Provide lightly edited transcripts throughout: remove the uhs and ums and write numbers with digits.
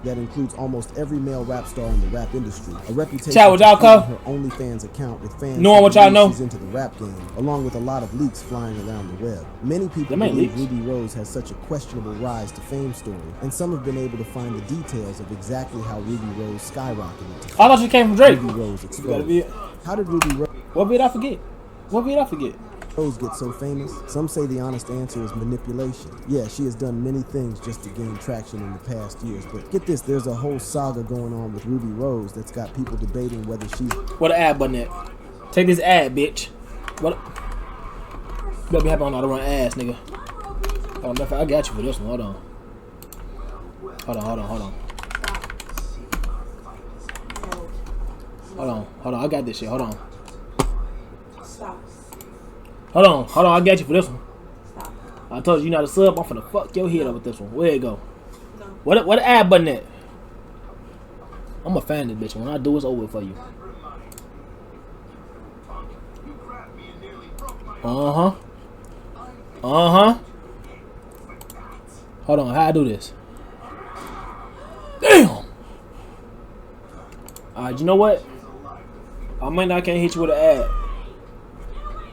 that includes almost every male rap star in the rap industry. A reputation Chat with y'all, for her OnlyFans account with fans knowing what y'all know. She's into the rap game, along with a lot of leaks flying around the web. Many people believe Ruby Rose has such a questionable rise to fame story, and some have been able to find the details of exactly how Ruby Rose skyrocketed to fame. I thought you came from Drake. Ruby Rose exposed. How did Ruby Rose... What did I forget? What did I forget? Rose get so famous? Some say the honest answer is manipulation. Yeah, she has done many things just to gain traction in the past years, but get this, there's a whole saga going on with Ruby Rose that's got people debating whether she's... What an ad button at? Take this ad, bitch. What? You better be happy on all the wrong ass, nigga. Oh, matter of fact, I got you for this one. Hold on. Hold on. I got this shit. Hold on. Hold on, I got you for this one. Stop. I told you not to sub, I'm finna fuck your head up with this one. Where it go? No. What the ad button at? I'm a fan of this bitch. When I do, it's over for you. Uh-huh. Hold on, how I do this? Damn! Alright, you know what? I might not can't hit you with an ad.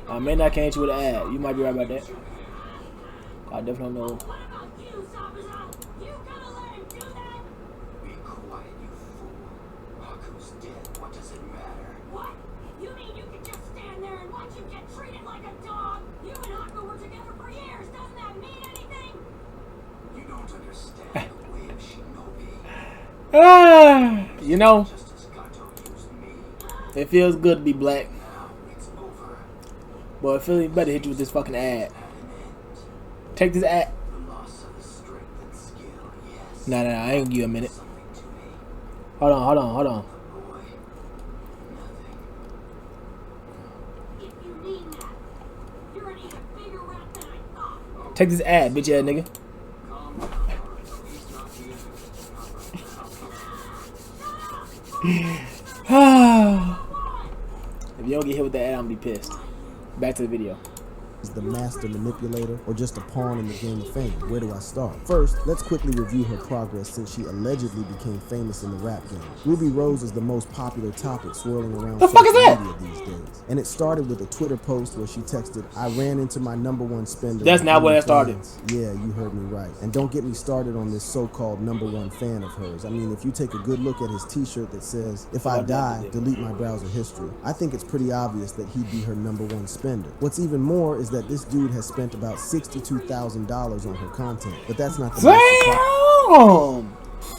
I may not can't hit you with an ad. You might be right about that. I definitely know. You know, it feels good to be black. But I feel like better hit you with this fucking ad. Take this ad. Nah, I ain't gonna give you a minute. Hold on. Take this ad, bitch ass nigga. If you don't get hit with that ad, I'm gonna be pissed. Back to the video. Is the master manipulator or just a pawn in the game of fame? Where do I start? First, let's quickly review her progress since she allegedly became famous in the rap game. Ruby Rose is the most popular topic swirling around social media these days. And it started with a Twitter post where she texted, "I ran into my #1 spender." That's not where it started. Yeah, you heard me right. And don't get me started on this so-called #1 fan of hers. I mean, if you take a good look at his t-shirt that says, "If I die, delete my browser history," I think it's pretty obvious that he'd be her #1 spender. What's even more is that this dude has spent about $62,000 on her content, but that's not the Damn!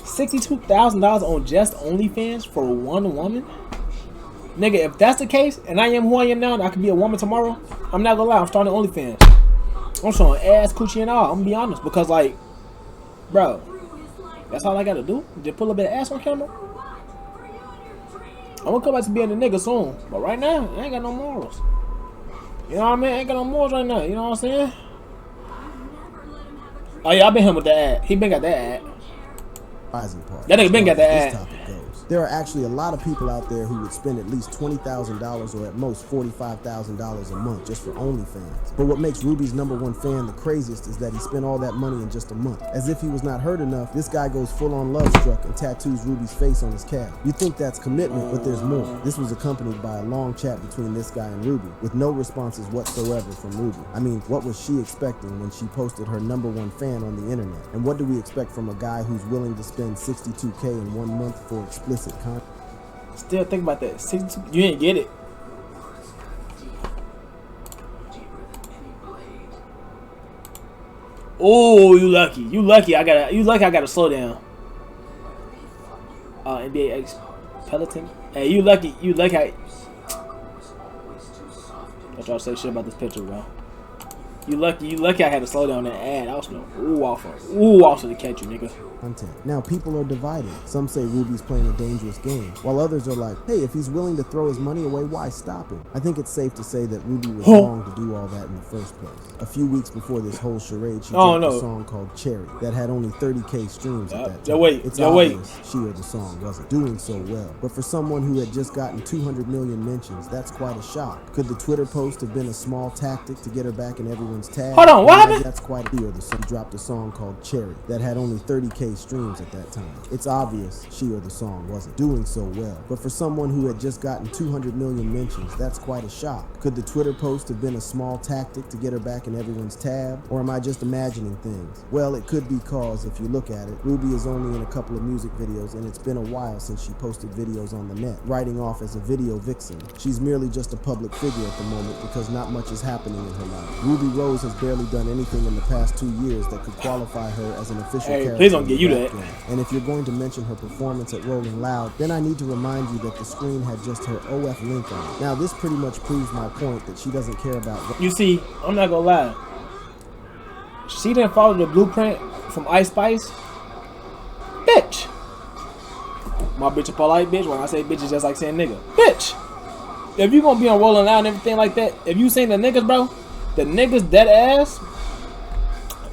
$62,000 on just OnlyFans for one woman? Nigga, if that's the case, and I am who I am now, and I could be a woman tomorrow, I'm not gonna lie, I'm starting OnlyFans. I'm showing ass, coochie, and all. I'm gonna be honest, because like, bro, that's all I gotta do. Just pull a bit of ass on camera. I'm gonna come back to being a nigga soon, but right now, I ain't got no morals. You know what I mean? I ain't got no morals right now. You know what I'm saying? Oh yeah, I been him with the ad. He been got that ad. That nigga been got that ad. There are actually a lot of people out there who would spend at least $20,000 or at most $45,000 a month just for OnlyFans. But what makes Ruby's #1 fan the craziest is that he spent all that money in just a month. As if he was not hurt enough, this guy goes full on love struck and tattoos Ruby's face on his calf. You think that's commitment, but there's more. This was accompanied by a long chat between this guy and Ruby, with no responses whatsoever from Ruby. I mean, what was she expecting when she posted her #1 fan on the internet? And what do we expect from a guy who's willing to spend $62K in 1 month for explicit content? Still think about that. 62, you didn't get it. Oh, you lucky. You lucky. I gotta slow down. NBA X Peloton. Hey, you lucky. You lucky. I try to say shit about this picture, bro. You lucky I had to slow down that ad. I was gonna off to catch you, nigga. Now people are divided. Some say Ruby's playing a dangerous game, while others are like, hey, if he's willing to throw his money away, why stop him? I think it's safe to say that Ruby was wrong to do all that in the first place. A few weeks before this whole charade, she dropped a song called Cherry that had only 30K streams at that time. It's obvious she or the song wasn't doing so well. But for someone who had just gotten 200 million mentions, that's quite a shock. Could the Twitter post have been a small tactic to get her back in everyone's everyone's tab. Hold on, what happened? That's quite a deal. The son dropped a song called Cherry that had only 30K streams at that time. It's obvious she or the song wasn't doing so well, but for someone who had just gotten 200 million mentions, that's quite a shock. Could the Twitter post have been a small tactic to get her back in everyone's tab, or am I just imagining things? Well, it could be cause, if you look at it, Ruby is only in a couple of music videos, and it's been a while since she posted videos on the net, writing off as a video vixen. She's merely just a public figure at the moment because not much is happening in her life. Ruby Rose has barely done anything in the past 2 years that could qualify her as an official character. Please don't get you that. And if you're going to mention her performance at Rolling Loud, then I need to remind you that the screen had just her OF link on it. Now, this pretty much proves my point that she doesn't care about... You see, I'm not gonna lie. She didn't follow the blueprint from Ice Spice. Bitch. My bitch a polite bitch. When I say bitch, it's just like saying nigga. Bitch. If you gonna be on Rolling Loud and everything like that, if you saying the niggas, bro, the niggas dead ass,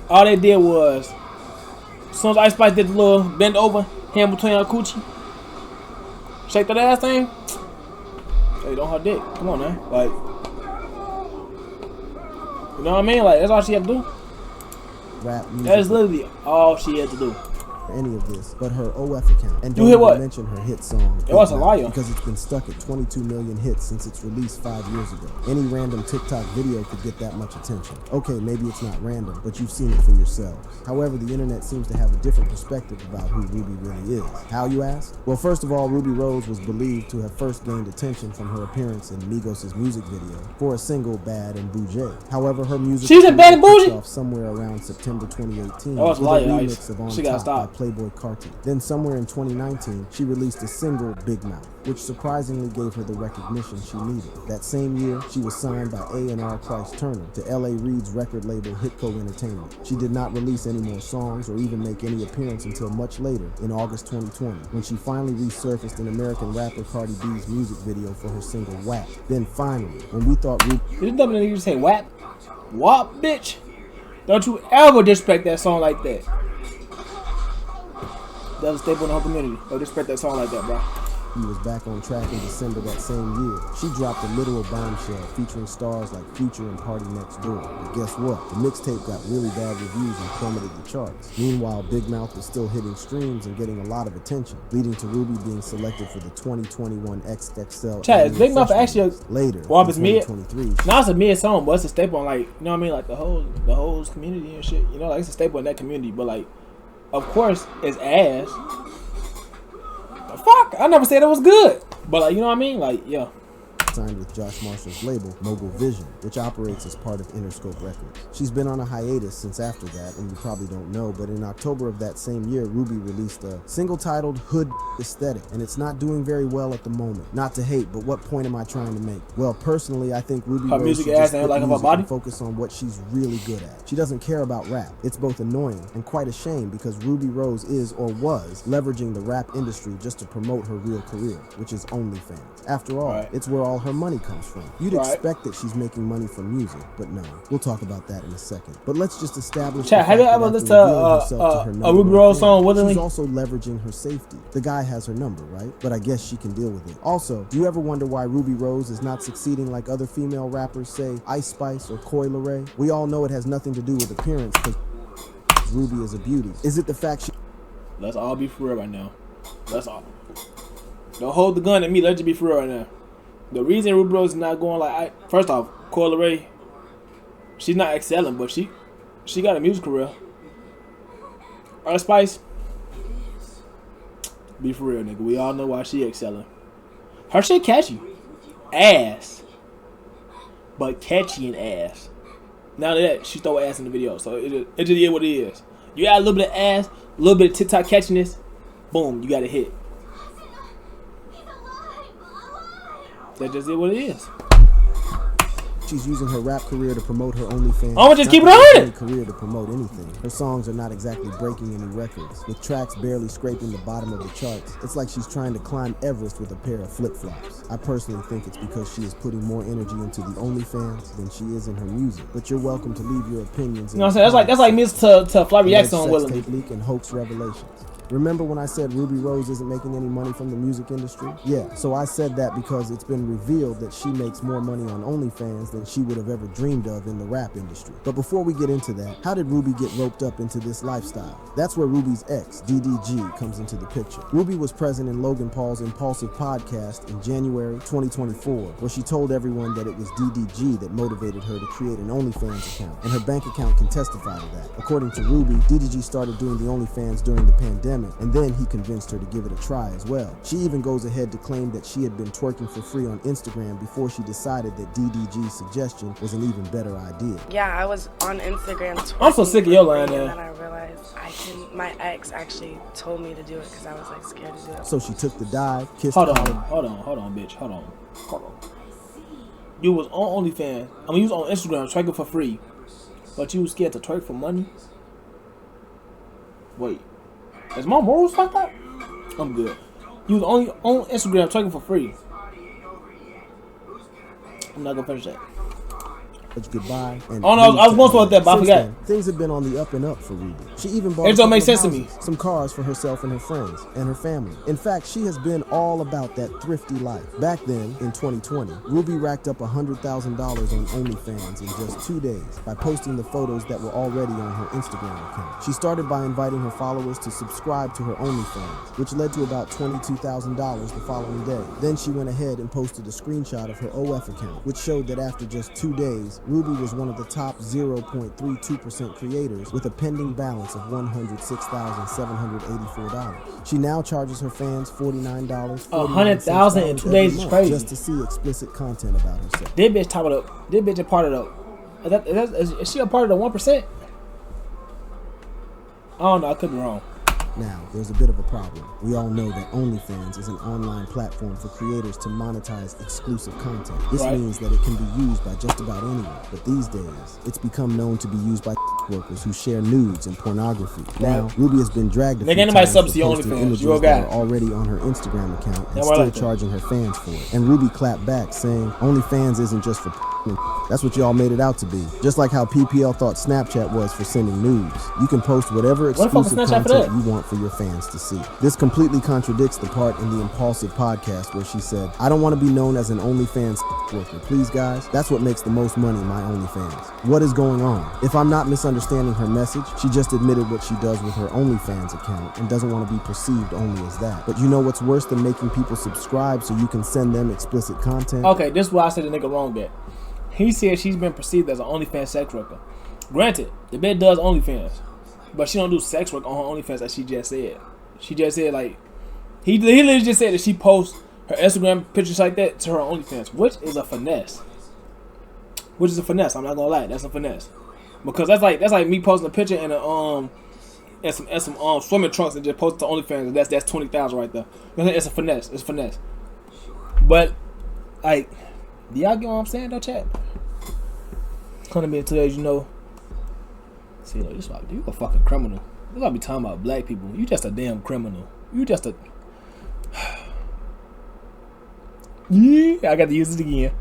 all they did was, as soon as Ice Spice did the little bend over, hand between her coochie, shake that ass thing, hey, don't her dick. Come on, man. Like, you know what I mean? Like, that's all she had to do. Rap music. That is literally all she had to do. Any of this, but her OF account. And you hear what? Mention her hit song. It was a liar. Because it's been stuck at 22 million hits since its release 5 years ago. Any random TikTok video could get that much attention. Okay, maybe it's not random, but you've seen it for yourselves. However, the internet seems to have a different perspective about who Ruby really is. How, you ask? Well, first of all, Ruby Rose was believed to have first gained attention from her appearance in Migos' music video for a single Bad and Bougie. However, her music she's in Bad and Bougie off somewhere around September 2018. That was a liar. Remix of On she got Top stopped. By Playboy Carti. Then somewhere in 2019, she released a single, Big Mouth, which surprisingly gave her the recognition she needed. That same year, she was signed by A&R Price Turner to L.A. Reid's record label Hitco Entertainment. She did not release any more songs or even make any appearance until much later, in August 2020, when she finally resurfaced in American rapper Cardi B's music video for her single WAP. Then finally, when we thought Ruby... Did dumb nigga say WAP? WAP, bitch? Don't you ever disrespect that song like that. That was a staple in the whole community. Don't disrespect that song like that, bro. He was back on track in December that same year. She dropped a literal bombshell featuring stars like Future and Party Next Door. But guess what? The mixtape got really bad reviews and plummeted the charts. Meanwhile, Big Mouth was still hitting streams and getting a lot of attention, leading to Ruby being selected for the 2021 XXL. Chad, is Big Mouth actually later? Well, it's mid. Now it's a mid song, but it's a staple on, like, you know what I mean, like the whole community and shit. You know, like it's a staple in that community. But like, of course, it's ass. The fuck? I never said it was good. But like, you know what I mean? Like, yeah. Signed with Josh Marshall's label, Mogul Vision, which operates as part of Interscope Records. She's been on a hiatus since after that, and you probably don't know, but in October of that same year, Ruby released a single titled Hood Aesthetic, and it's not doing very well at the moment. Not to hate, but what point am I trying to make? Well, personally, I think Ruby Rose should just quit music and focus on what she's really good at. She doesn't care about rap. It's both annoying and quite a shame because Ruby Rose is, or was, leveraging the rap industry just to promote her real career, which is OnlyFans. After all, it's where all her money comes from. You'd expect that she's making money from music, but no. We'll talk about that in a second. But let's just establish Chad, have you ever listened to a Ruby Rose song willingly? She's also leveraging her safety. The guy has her number, right? But I guess she can deal with it. Also, do you ever wonder why Ruby Rose is not succeeding like other female rappers, say Ice Spice or Coi Leray? We all know it has nothing to do with appearance, because Ruby is a beauty. Is it the fact she... Let's all be for real right now. Let's all... Don't hold the gun at me. Let's just be for real right now. The reason Ruby Rose is not going like... First off, Coi Leray, she's not excelling, but she got a music career. Ice Spice, be for real, nigga. We all know why she excelling. Her shit catchy. Ass. But catchy and ass. Now that she throw ass in the video, so it just is what it is. You add a little bit of ass, a little bit of TikTok catchiness, boom, you got a hit. That just is what it is. She's using her rap career to promote her OnlyFans. I'm just keep it on it. Career to promote anything. Her songs are not exactly breaking any records, with tracks barely scraping the bottom of the charts. It's like she's trying to climb Everest with a pair of flip-flops. I personally think it's because she is putting more energy into the OnlyFans than she is in her music. But you're welcome to leave your opinions. You know what I'm saying? That's like me to Flavor Jackson on Willem. Tape leak and hoax revelations. Remember when I said Ruby Rose isn't making any money from the music industry? Yeah, so I said that because it's been revealed that she makes more money on OnlyFans than she would have ever dreamed of in the rap industry. But before we get into that, how did Ruby get roped up into this lifestyle? That's where Ruby's ex, DDG, comes into the picture. Ruby was present in Logan Paul's Impulsive podcast in January 2024, where she told everyone that it was DDG that motivated her to create an OnlyFans account, and her bank account can testify to that. According to Ruby, DDG started doing the OnlyFans during the pandemic, and then he convinced her to give it a try as well. She even goes ahead to claim that she had been twerking for free on Instagram before she decided that DDG's suggestion was an even better idea. Yeah, I was on Instagram twerking. I'm so sick of your line, and then I realized my ex actually told me to do it because I was like scared to do it. So she took the dive, kissed Hold on, bitch. Hold on. You was on OnlyFans. I mean, you was on Instagram twerking for free, but you was scared to twerk for money? Wait, is my morals fucked up? I'm good. You was only on Instagram twerking for free. I'm not gonna finish that. Goodbye. And oh no, I was going to that, but I forgot. Then, things have been on the up and up for Ruby. She even bought it don't make sense to me. Some cars for herself and her friends and her family. In fact, she has been all about that thrifty life. Back then, in 2020, Ruby racked up $100,000 on OnlyFans in just 2 days by posting the photos that were already on her Instagram account. She started by inviting her followers to subscribe to her OnlyFans, which led to about $22,000 the following day. Then she went ahead and posted a screenshot of her OF account, which showed that after just 2 days, Ruby was one of the top 0.32% creators with a pending balance of $106,784. She now charges her fans $49. $100,000 in 2 days is crazy. Just to see explicit content about herself. This bitch top it up. This bitch a part of the. Is she a part of the 1%? I don't know. I could be wrong. Now, there's a bit of a problem. We all know that OnlyFans is an online platform for creators to monetize exclusive content. This means that it can be used by just about anyone. But these days, it's become known to be used by workers who share nudes and pornography. Now, Ruby has been dragged a few times for posting images that are already on her Instagram account and still charging her fans for it. And Ruby clapped back, saying, OnlyFans isn't just for that's what y'all made it out to be. Just like how PPL thought Snapchat was for sending nudes. You can post whatever exclusive content you want for your fans to see. This completely contradicts the part in the Impulsive podcast where she said, I don't want to be known as an OnlyFans worker. Please, guys, that's what makes the most money, my OnlyFans. What is going on? If I'm not misunderstanding her message, she just admitted what she does with her OnlyFans account and doesn't want to be perceived only as that. But you know what's worse than making people subscribe so you can send them explicit content? Okay, this is why I said the nigga wrong bet. He said she's been perceived as an OnlyFans sex worker. Granted, the bitch does OnlyFans, but she don't do sex work on her OnlyFans as she just said. She just said, like, he literally just said that she posts her Instagram pictures like that to her OnlyFans, which is a finesse. I'm not gonna lie, that's a finesse. Because that's like me posting a picture in a some swimming trunks and just post it to OnlyFans. And that's 20,000 right there. It's a finesse. It's a finesse. But like, do y'all get what I'm saying though, chat? Come to me today, you know. See, you a fucking criminal. You gotta be talking about black people. You just a damn criminal. You just a. Yeah, I got to use it again.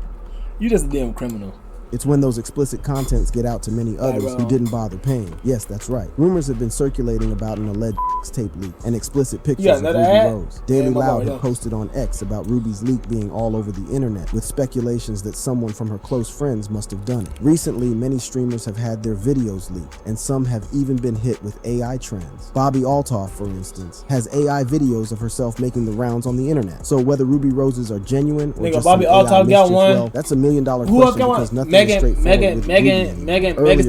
You just a damn criminal. It's when those explicit contents get out to many others who didn't bother paying. Yes, that's right. Rumors have been circulating about an alleged tape leak and explicit pictures of Ruby Rose. Daily Loud had posted on X about Ruby's leak being all over the internet, with speculations that someone from her close friends must have done it. Recently, many streamers have had their videos leaked, and some have even been hit with AI trends. Bobby Altoff, for instance, has AI videos of herself making the rounds on the internet. So whether Ruby Roses are genuine or just Bobby Altoff got one. Well, that's $1 million question because nothing Megan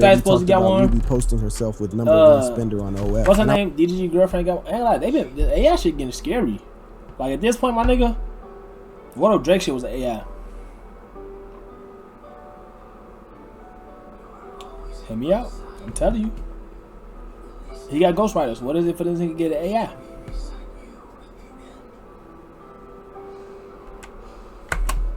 Thot's supposed to get one. Ruby posting herself with number one spender on OF. What's her name? DDG girlfriend got one. Like, the AI shit getting scary. Like, at this point, my nigga, what if Drake shit was an AI? Hit me out. I'm telling you. He got ghostwriters. What is it for this nigga to get an AI?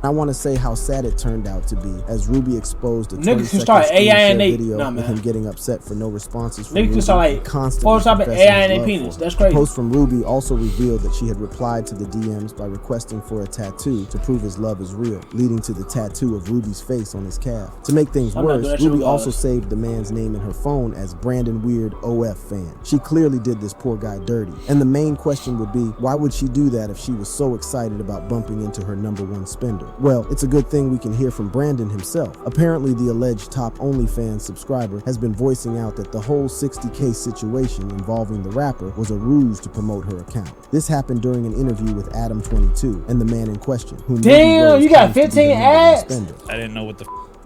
I want to say how sad it turned out to be as Ruby exposed a Niggas can start AI and they video with him getting upset for no responses from Niggas can start like photoshopping AI and their penis. That's crazy. The post from Ruby also revealed that she had replied to the DMs by requesting for a tattoo to prove his love is real, leading to the tattoo of Ruby's face on his calf. To make things worse, Ruby also saved the man's name in her phone as Brandon Weird OF fan. She clearly did this poor guy dirty. And the main question would be, why would she do that if she was so excited about bumping into her #1 spender? Well, it's a good thing we can hear from Brandon himself. Apparently, the alleged top OnlyFans subscriber has been voicing out that the whole $60K situation involving the rapper was a ruse to promote her account. This happened during an interview with Adam22 and the man in question, whom damn, you got 15 ads? I didn't know what the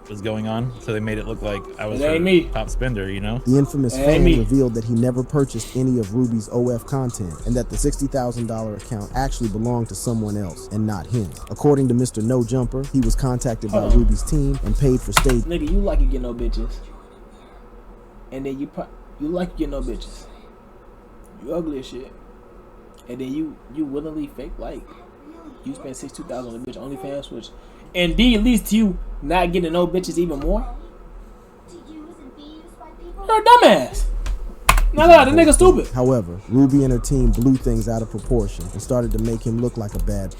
was going on, so they made it look like I was her top spender, you know? The infamous fan revealed that he never purchased any of Ruby's OF content and that the $60,000 account actually belonged to someone else and not him. According to Mr. No Jumper, he was contacted by Ruby's team and paid for stage. Nigga, you like you get no bitches, and then you like you get no bitches. You ugly as shit, and then you willingly fake like you spent $62,000 on a bitch OnlyFans, which indeed leads to you not getting no bitches even more. You're a dumbass. Nah, the nigga stupid. However, Ruby and her team blew things out of proportion and started to make him look like a bad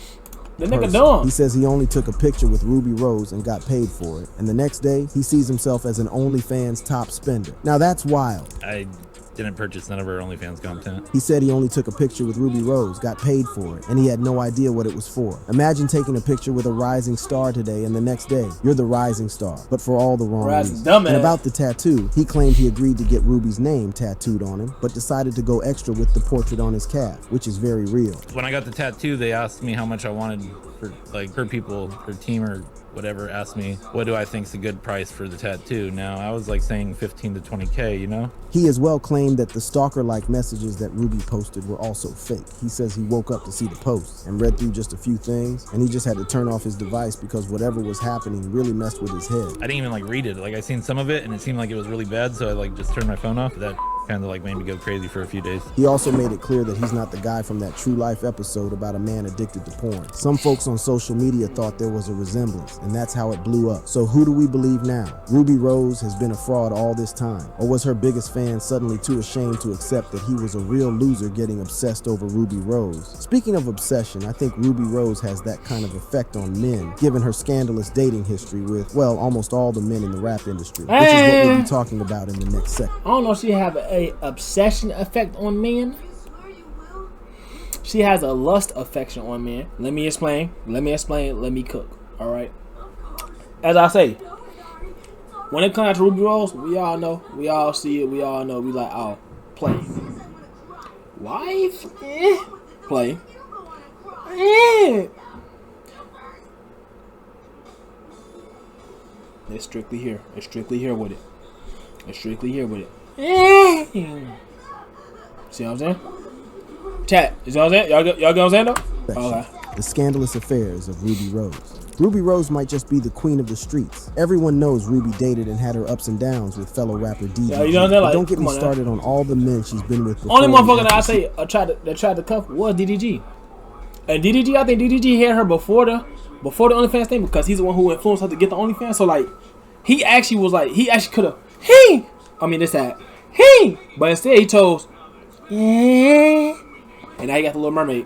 the nigga dumb. He says he only took a picture with Ruby Rose and got paid for it. And the next day, he sees himself as an OnlyFans top spender. Now that's wild. I didn't purchase none of her OnlyFans content. He said he only took a picture with Ruby Rose, got paid for it, and he had no idea what it was for. Imagine taking a picture with a rising star today and the next day, you're the rising star, but for all the wrong reasons. And about the tattoo, he claimed he agreed to get Ruby's name tattooed on him, but decided to go extra with the portrait on his calf, which is very real. When I got the tattoo, they asked me how much I wanted for, like, her people, her team or whatever asked me, what do I think's a good price for the tattoo? Now, I was like saying 15 to 20K, you know? He as well claimed that the stalker-like messages that Ruby posted were also fake. He says he woke up to see the posts and read through just a few things, and he just had to turn off his device because whatever was happening really messed with his head. I didn't even like read it. Like I seen some of it and it seemed like it was really bad, so I like just turned my phone off. That kind of like made me go crazy for a few days. He also made it clear that he's not the guy from that True Life episode about a man addicted to porn. Some folks on social media thought there was a resemblance, and that's how it blew up. So who do we believe now? Ruby Rose has been a fraud all this time, or was her biggest fan suddenly too ashamed to accept that he was a real loser getting obsessed over Ruby Rose? Speaking of obsession, I think Ruby Rose has that kind of effect on men, given her scandalous dating history with, well, almost all the men in the rap industry, which is what we'll be talking about in the next second. I don't know if she have a obsession effect on men. She has a lust affection on men. Let me explain. Let me cook. All right. As I say, when it comes to Ruby Rose, we all know, we all see it, we all know. We like, oh, play. Wife, play. It's strictly here. It's strictly here with it. It's strictly here with it. See what I'm saying? Chat. You see what I'm saying? Y'all get what I'm saying though? Okay. The scandalous affairs of Ruby Rose. Ruby Rose might just be the queen of the streets. Everyone knows Ruby dated and had her ups and downs with fellow rapper DDG. Yeah, you know what I'm saying? Like, don't get me started on all the men she's been with before. Only motherfucker that I say that tried to cuff was DDG. And DDG, I think DDG had her before the OnlyFans thing because he's the one who influenced her to get the OnlyFans. So like, he actually could have. But instead he chose. And now he got the Little Mermaid.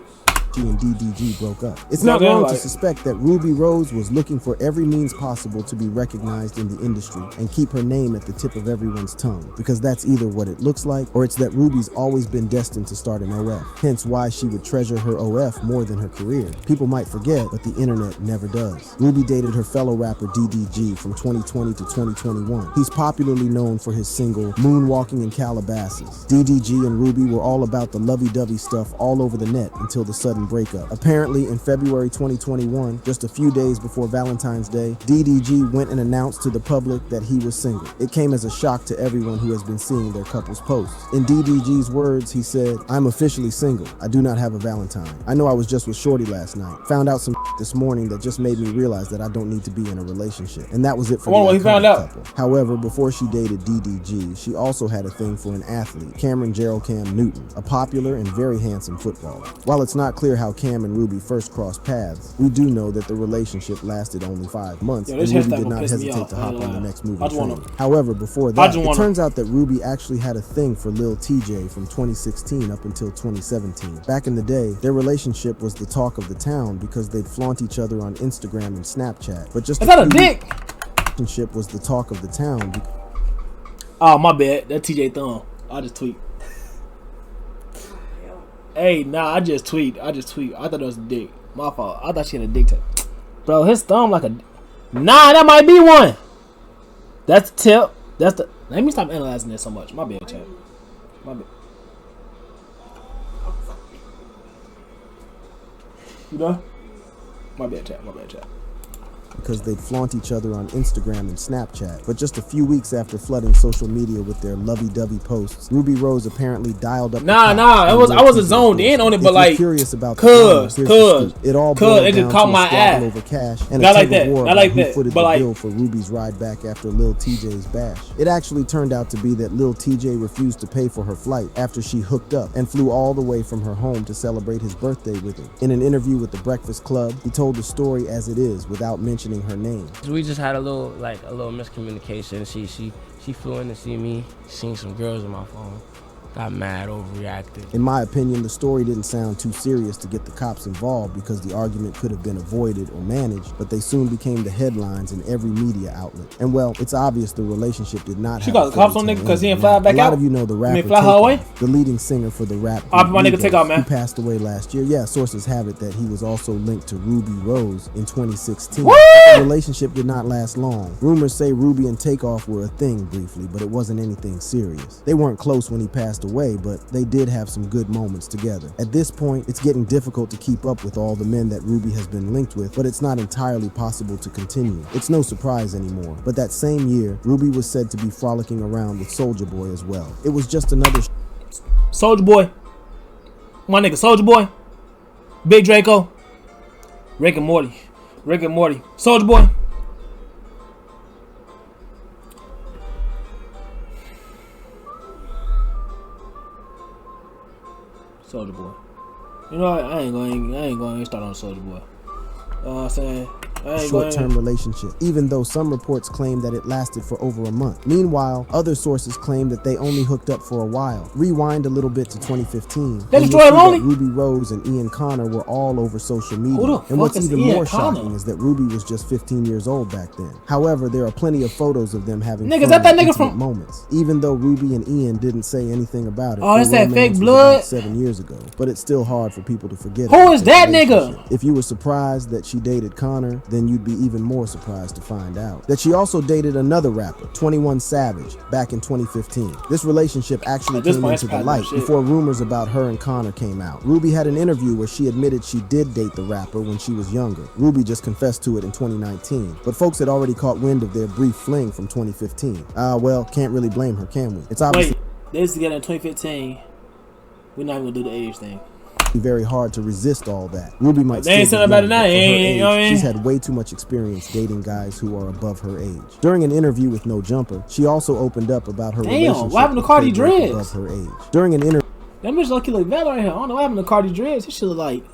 and DDG broke up. It's not wrong to suspect that Ruby Rose was looking for every means possible to be recognized in the industry and keep her name at the tip of everyone's tongue, because that's either what it looks like or it's that Ruby's always been destined to start an OF, hence why she would treasure her OF more than her career. People might forget, but the internet never does. Ruby dated her fellow rapper DDG from 2020 to 2021. He's popularly known for his single Moonwalking in Calabasas. DDG and Ruby were all about the lovey-dovey stuff all over the net until the sudden breakup. Apparently, in February 2021, just a few days before Valentine's Day, DDG went and announced to the public that he was single. It came as a shock to everyone who has been seeing their couple's posts. In DDG's words, he said, "I'm officially single. I do not have a Valentine. I know I was just with Shorty last night. Found out some this morning that just made me realize that I don't need to be in a relationship. And that was it for Well, the he found iconic out. couple. However, before she dated DDG, she also had a thing for an athlete, Cameron Gerald Cam Newton, a popular and very handsome footballer. While it's not clear how Cam and Ruby first crossed paths, we do know that the relationship lasted only 5 months, Yo, and this Ruby hairstyle did gonna not piss me hesitate off, to I hop ain't on the lying. next moving I just train. wanna- However, before I that, just it wanna- turns out that Ruby actually had a thing for Lil TJ from 2016 up until 2017. Back in the day, their relationship was the talk of the town because they'd flaunt each other on Instagram and Snapchat. But just Is that a dick? relationship was the talk of the town. Oh, my bad. That TJ thumb. I just tweet. Hey, nah, I just tweet. I thought it was a dick. My fault. I thought she had a dick tag. Bro, his thumb like a... Nah, that might be one. That's the tip. That's the... Let me stop analyzing this so much. My bad, chat. My bad. You done? My bad, chat. My bad, chat. Because they'd flaunt each other on Instagram and Snapchat. But just a few weeks after flooding social media with their lovey-dovey posts, Ruby Rose apparently dialed up. Nah, I wasn't zoned in on it, but like, curious about cuz, it all boiled it down just caught to my a squabble eye. over cash and Not a like tug of that, war not about like who that, footed but the like- bill for Ruby's ride back after Lil TJ's bash. It actually turned out to be that Lil TJ refused to pay for her flight after she hooked up and flew all the way from her home to celebrate his birthday with him. In an interview with the Breakfast Club, he told the story as it is without mentioning her name. We just had a little miscommunication. She flew in to see me, seen some girls on my phone, got mad, overreacted. In my opinion, the story didn't sound too serious to get the cops involved because the argument could have been avoided or managed, but they soon became the headlines in every media outlet. And well, it's obvious the relationship did not She have got a the cops on fairy nigga tale 'cause he ending. didn't fly back A lot out? of you know the You rapper mean fly her away? Takeoff, the leading singer for the rap My group nigga Migos, Takeoff, man. who passed away last year. Yeah, sources have it that he was also linked to Ruby Rose in 2016. What? The relationship did not last long. Rumors say Ruby and Takeoff were a thing briefly, but it wasn't anything serious. They weren't close when he passed away, but they did have some good moments together. At this point, it's getting difficult to keep up with all the men that Ruby has been linked with, but it's not entirely possible to continue. It's no surprise anymore. But that same year, Ruby was said to be frolicking around with Soulja Boy as well. It was just another Soulja Boy. My nigga Soulja Boy. Big Draco. Rick and Morty. Soulja Boy. Soulja Boy. You know what? I ain't going to start on Soulja Boy. You know what I'm saying? short-term relationship, even though some reports claim that it lasted for over a month. Meanwhile, other sources claim that they only hooked up for a while. Rewind a little bit to 2015. They and you'll destroyed see that Lonely? Ruby Rose and Ian Connor were all over social media. Who the And fuck what's is even Ian more Connor? shocking is that Ruby was just 15 years old back then. However, there are plenty of photos of them having Nigga, fun is that and nigga intimate from- moments. Even though Ruby and Ian didn't say anything about it. Oh, that's their that fake romance was blood? about 7 years ago. But it's still hard for people to forget. Who about is their that nigga? relationship. If you were surprised that she dated Connor, then you'd be even more surprised to find out that she also dated another rapper, 21 Savage, back in 2015. This relationship actually At this came point, into that's the probably light shit. before rumors about her and Connor came out. Ruby had an interview where she admitted she did date the rapper when she was younger. Ruby just confessed to it in 2019, but folks had already caught wind of their brief fling from 2015. Well, can't really blame her, can we? It's obviously Wait, they was together in 2015. We're not even gonna do the age thing. very hard to resist all that. Ruby might They ain't still saying be about young, it now, but for her you know what I age, mean? she's had way too much experience dating guys who are above her age. During an interview with No Jumper, she also opened up about her Damn, relationship what happened to with Cardi playboys Dreads? above her age. During an interview That bitch lucky look bad right here. I don't know what happened to Cardi Dreads. This shit look like,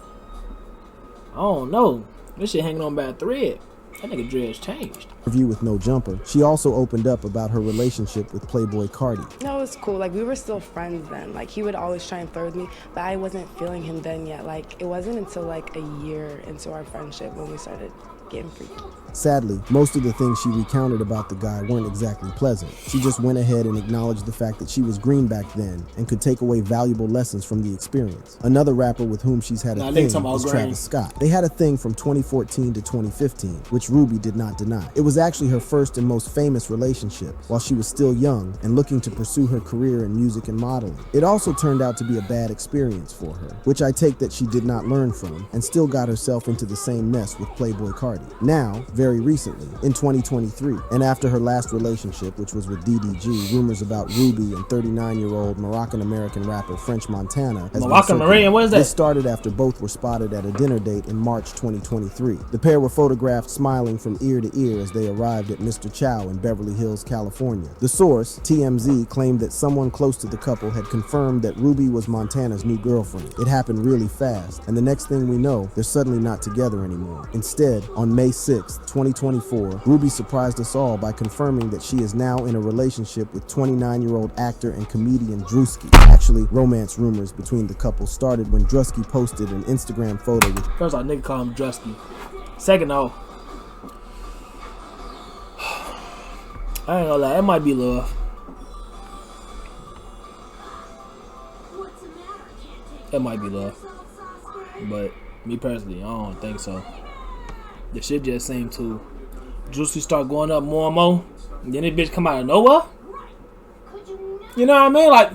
I don't know. This shit hanging on by a thread. That nigga dreads changed. with No Jumper, she also opened up about her relationship with Playboy Cardi. No, it was cool. Like, we were still friends then. Like, he would always try and flirt with me, but I wasn't feeling him then yet. Like, it wasn't until like a year into our friendship when we started getting freaky. Sadly, most of the things she recounted about the guy weren't exactly pleasant. She just went ahead and acknowledged the fact that she was green back then and could take away valuable lessons from the experience. Another rapper with whom she's had a Nah, thing nigga talking about is green. Travis Scott. They had a thing from 2014 to 2015, which Ruby did not deny. It was actually her first and most famous relationship while she was still young and looking to pursue her career in music and modeling. It also turned out to be a bad experience for her, which I take that she did not learn from and still got herself into the same mess with Playboy Cardi. already. Now, very recently, in 2023, and after her last relationship, which was with DDG, rumors about Ruby and 39-year-old Moroccan-American rapper French Montana has been circulating. What is that? This started after both were spotted at a dinner date in March 2023. The pair were photographed smiling from ear to ear as they arrived at Mr. Chow in Beverly Hills, California. The source, TMZ, claimed that someone close to the couple had confirmed that Ruby was Montana's new girlfriend. It happened really fast, and the next thing we know, they're suddenly not together anymore. Instead, on May 6, 2024, Ruby surprised us all by confirming that she is now in a relationship with 29-year-old actor and comedian Drewski. Actually, romance rumors between the couple started when Drewski posted an Instagram photo with... First off, nigga call him Drewski. Second off, I ain't gonna lie, it might be love. It might be love. But me personally, I don't think so. The shit just seemed to Juicy start going up more and more. And then this bitch come out of nowhere. You know what I mean? Like,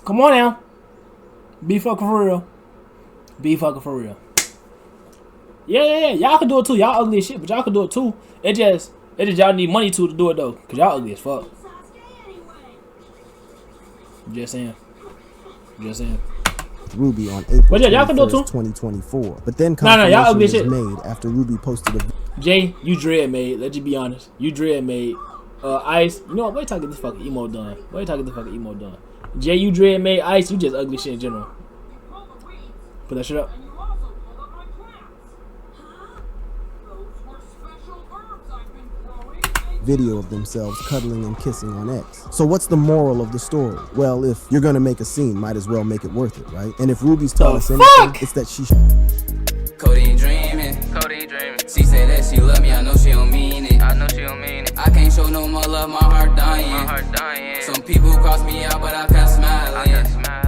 come on now. Be fucking for real. Be fucking for real. Yeah. Y'all can do it too. Y'all ugly as shit, but y'all can do it too. It just y'all need money to do it though. Cause y'all ugly as fuck. Just saying. Ruby on April 21st, 2024. But then confirmation was made after Ruby posted a... Jay, you dread made. Let's just be honest. You dread made. Ice, you know what? Wait till I get this fucking emo done. Jay, you dread made. Ice, you just ugly shit in general. Put that shit up. Video of themselves cuddling and kissing on X. So what's the moral of the story? Well, if you're gonna make a scene, might as well make it worth it, right? And if Ruby's taught us anything, it's that she... Codeine dreaming. She said that she love me, I know she don't mean it. I can't show no more love, my heart dying. Some people cross me out, but I kept smiling.